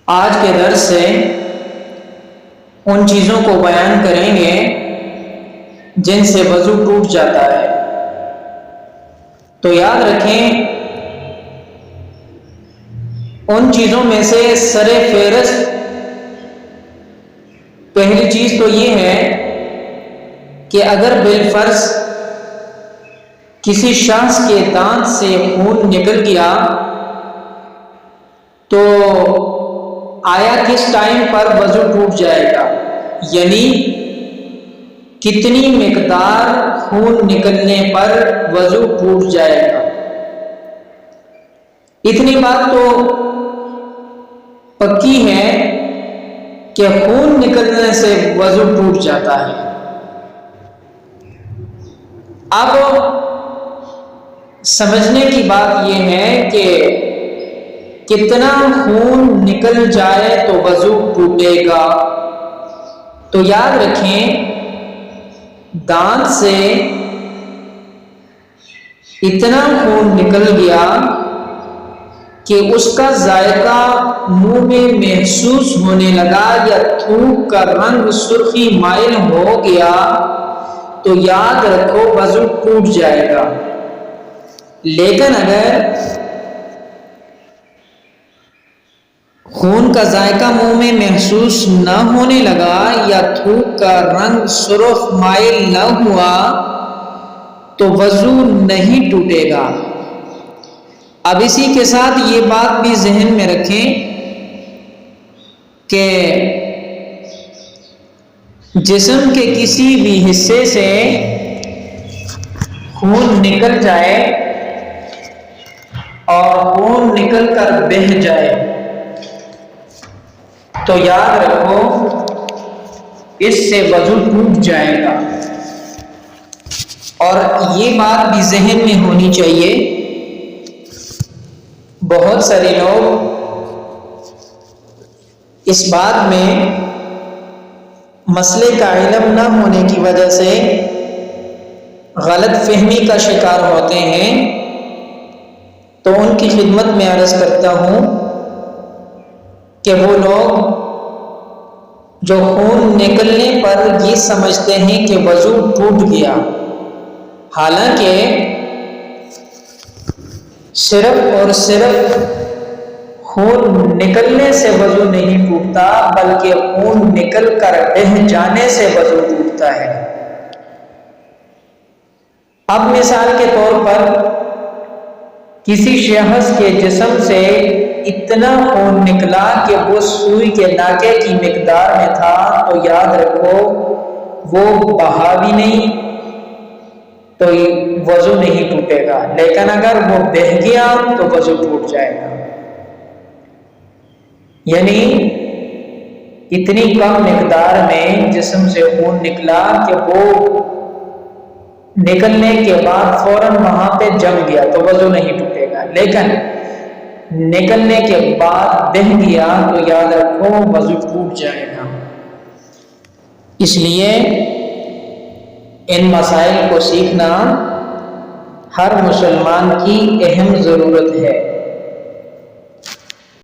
آج کے درس سے ان چیزوں کو بیان کریں گے جن سے وضو ٹوٹ جاتا ہے۔ تو یاد رکھیں، ان چیزوں میں سے سر فہرست پہلی چیز تو یہ ہے کہ اگر بالفرض کسی شخص کے دانت سے خون نکل گیا تو آیا کس ٹائم پر وضو ٹوٹ جائے گا، یعنی کتنی مقدار خون نکلنے پر وضو ٹوٹ جائے گا۔ اتنی بات تو پکی ہے کہ خون نکلنے سے وضو ٹوٹ جاتا ہے۔ اب سمجھنے کی بات یہ ہے کہ کتنا خون نکل جائے تو وضو ٹوٹے گا۔ تو یاد رکھیں، دانت سے اتنا خون نکل گیا کہ اس کا ذائقہ منہ میں محسوس ہونے لگا یا تھوک کا رنگ سرخی مائل ہو گیا تو یاد رکھو وضو ٹوٹ جائے گا۔ لیکن اگر خون کا ذائقہ منہ میں محسوس نہ ہونے لگا یا تھوک کا رنگ سرخ مائل نہ ہوا تو وضو نہیں ٹوٹے گا۔ اب اسی کے ساتھ یہ بات بھی ذہن میں رکھیں کہ جسم کے کسی بھی حصے سے خون نکل جائے اور خون نکل کر بہہ جائے تو یاد رکھو اس سے وضو ٹوٹ جائے گا۔ اور یہ بات بھی ذہن میں ہونی چاہیے، بہت سارے لوگ اس بات میں مسئلے کا علم نہ ہونے کی وجہ سے غلط فہمی کا شکار ہوتے ہیں، تو ان کی خدمت میں عرض کرتا ہوں کہ وہ لوگ جو خون نکلنے پر یہ سمجھتے ہیں کہ وضو ٹوٹ گیا، حالانکہ صرف اور صرف خون نکلنے سے وضو نہیں ٹوٹتا، بلکہ خون نکل کر بہہ جانے سے وضو ٹوٹتا ہے۔ اب مثال کے طور پر کسی شخص کے جسم سے اتنا خون نکلا کہ وہ سوئی کے ناکے کی مقدار میں تھا تو یاد رکھو وہ بہا بھی نہیں تو وضو نہیں ٹوٹے گا، لیکن اگر وہ بہہ گیا تو وضو ٹوٹ جائے گا۔ یعنی اتنی کم مقدار میں جسم سے خون نکلا کہ وہ نکلنے کے بعد فوراً وہاں پہ جم گیا تو وضو نہیں ٹوٹے گا، لیکن نکلنے کے بعد بہہ گیا تو یاد رکھو وضو ٹوٹ جائے گا۔ اس لیے ان مسائل کو سیکھنا ہر مسلمان کی اہم ضرورت ہے۔